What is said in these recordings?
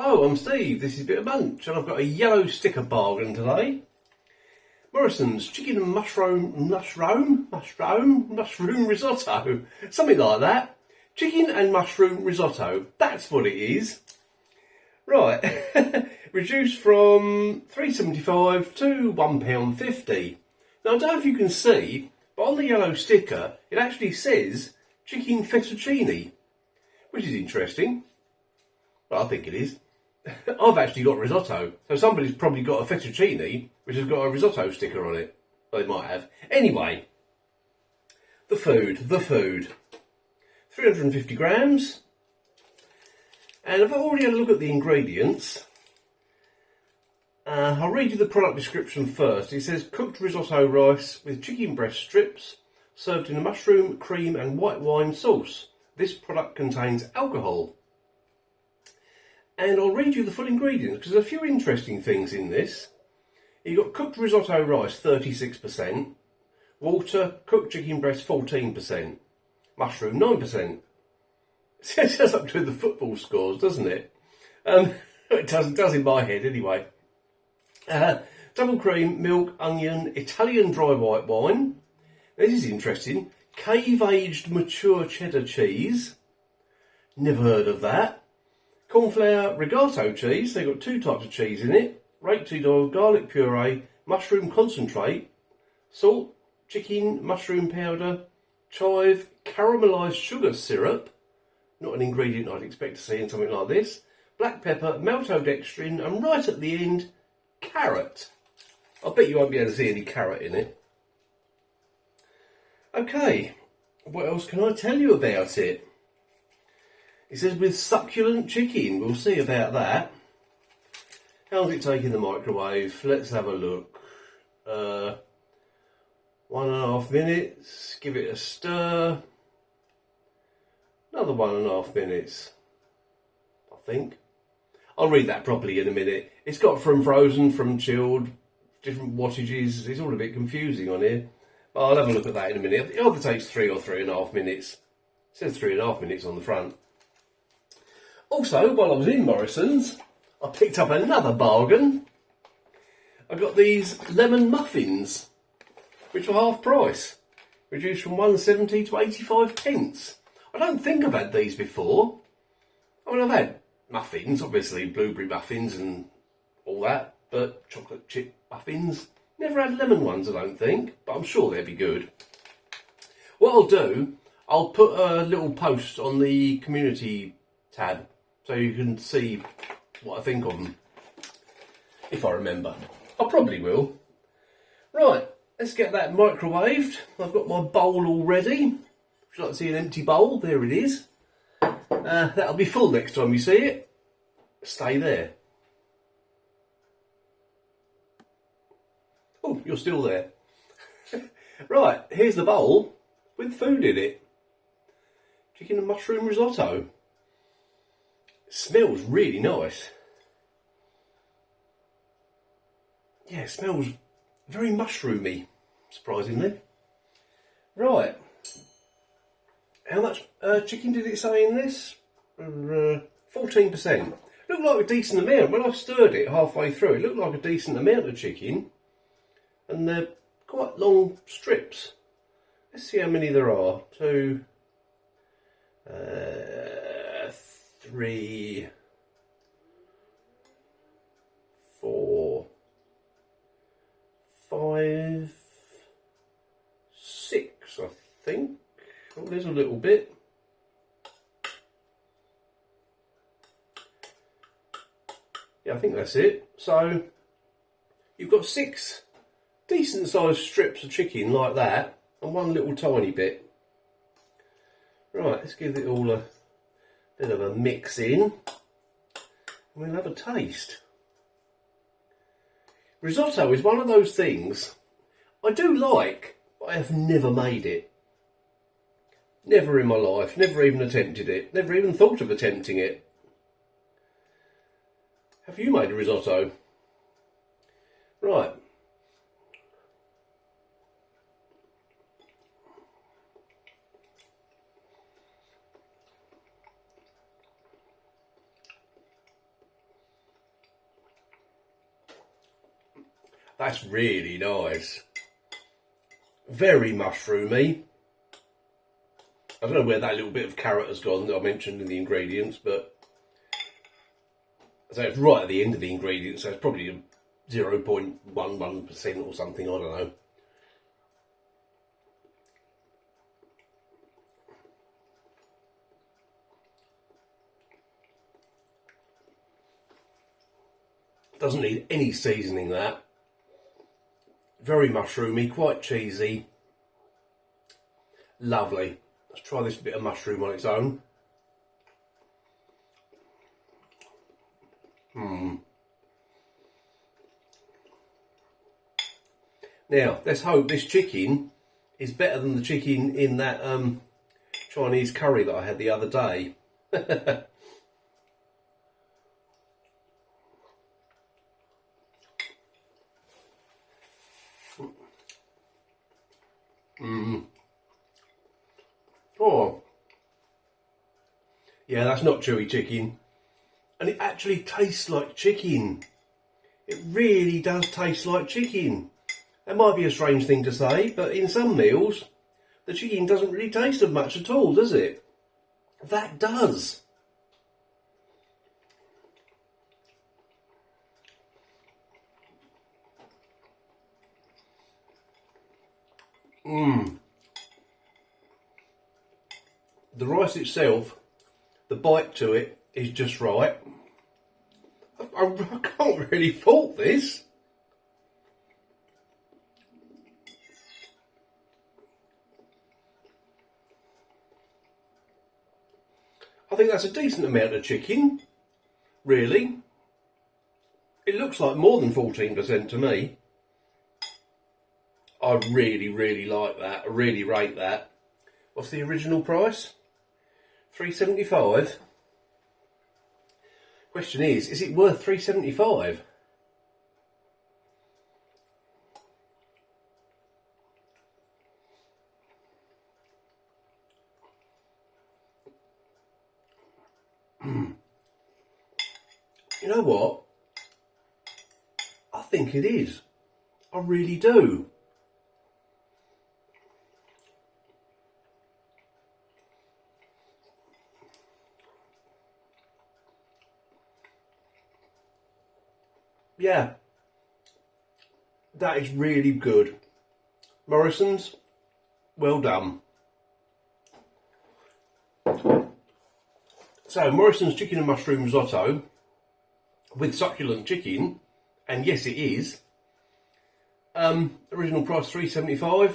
Hello, I'm Steve, this is Bit of Munch, and I've got a yellow sticker bargain today. Morrisons Chicken Mushroom Risotto, something like that. Chicken and mushroom risotto, that's what it is. Right, reduced from £3.75 to £1.50. Now I don't know if you can see, but on the yellow sticker it actually says chicken fettuccine, which is interesting. Well, I think it is. I've actually got risotto, so somebody's probably got a fettuccine which has got a risotto sticker on it. Well, they might have. Anyway, the food. 350 grams. And I've already had a look at the ingredients. I'll read you the product description first. It says cooked risotto rice with chicken breast strips served in a mushroom, cream and white wine sauce. This product contains alcohol. And I'll read you the full ingredients because there's a few interesting things in this. You've got cooked risotto rice 36%, water, cooked chicken breast 14%, mushroom 9%. It says up to the football scores, doesn't it? It does in my head anyway. Double cream, milk, onion, Italian dry white wine. This is interesting. Cave-aged mature cheddar cheese. Never heard of that. Cornflour regato cheese, they've got two types of cheese in it. Rapeseed oil, garlic puree, mushroom concentrate, salt, chicken, mushroom powder, chive, caramelised sugar syrup, not an ingredient I'd expect to see in something like this, black pepper, maltodextrin, and right at the end, carrot. I bet you won't be able to see any carrot in it. Okay, what else can I tell you about it? It says with succulent chicken. We'll see about that. How's it take in the microwave? Let's have a look. 1.5 minutes. Give it a stir. Another 1.5 minutes, I think. I'll read that properly in a minute. It's got from frozen, from chilled, different wattages. It's all a bit confusing on here. But I'll have a look at that in a minute. It either takes 3 or 3.5 minutes. It says 3.5 minutes on the front. Also, while I was in Morrisons, I picked up another bargain. I got these lemon muffins, which were half price, reduced from 1.70 to 85 pence. I don't think I've had these before. I mean, I've had muffins, obviously blueberry muffins and all that, but chocolate chip muffins. Never had lemon ones, I don't think, but I'm sure they'd be good. What I'll do, I'll put a little post on the community tab so you can see what I think of them, if I remember. I probably will. Right, let's get that microwaved. I've got my bowl all ready. If you'd like to see an empty bowl, there it is. That'll be full next time you see it. Stay there. Oh, you're still there. Right, here's the bowl with food in it. Chicken and mushroom risotto. It smells really nice. Yeah, it smells very mushroomy, surprisingly. Right. How much chicken did it say in this? 14%. Looked like a decent amount. When I stirred it halfway through, it looked like a decent amount of chicken. And they're quite long strips. Let's see how many there are. 2, 3, 4, 5, 6, I think. Oh, there's a little bit. Yeah, I think that's it. So you've got 6 decent sized strips of chicken like that and one little tiny bit. Right, let's give it all a bit of a mix in and we'll have a taste. Risotto is one of those things I do like, but I have never made it. Never in my life, never even attempted it, never even thought of attempting it. Have you made a risotto? Right. That's really nice. Very mushroomy. I don't know where that little bit of carrot has gone that I mentioned in the ingredients, but so it's right at the end of the ingredients, so it's probably 0.11% or something, I don't know. Doesn't need any seasoning, that. Very mushroomy, quite cheesy. Lovely. Let's try this bit of mushroom on its own. Now, let's hope this chicken is better than the chicken in that Chinese curry that I had the other day. Oh, yeah, that's not chewy chicken. And it actually tastes like chicken. It really does taste like chicken. That might be a strange thing to say, but in some meals, the chicken doesn't really taste of much at all, does it? That does. The rice itself, the bite to it is just right. I can't really fault this. I think that's a decent amount of chicken, really. It looks like more than 14% to me. I really, really like that. I really rate that. What's the original price? $3.75. Question is it worth $3.75? You know what? I think it is. I really do. Yeah, that is really good. Morrisons, well done. So, Morrisons Chicken and Mushroom Risotto with succulent chicken, and yes it is, original price $3.75.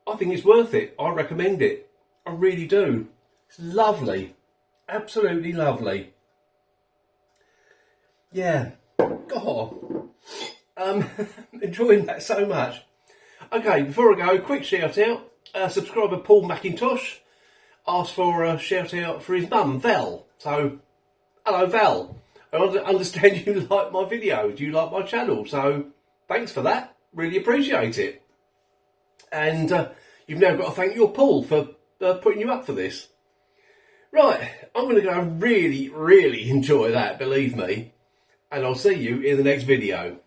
I think it's worth it. I recommend it. I really do. It's lovely. Absolutely lovely. Yeah. God, enjoying that so much. Okay, before I go, quick shout out. Subscriber Paul McIntosh asked for a shout out for his mum, Val. So, hello Val. I understand you like my videos, you like my channel, so thanks for that. Really appreciate it. And you've now got to thank your Paul for putting you up for this. Right, I'm going to go really, really enjoy that, believe me. And I'll see you in the next video.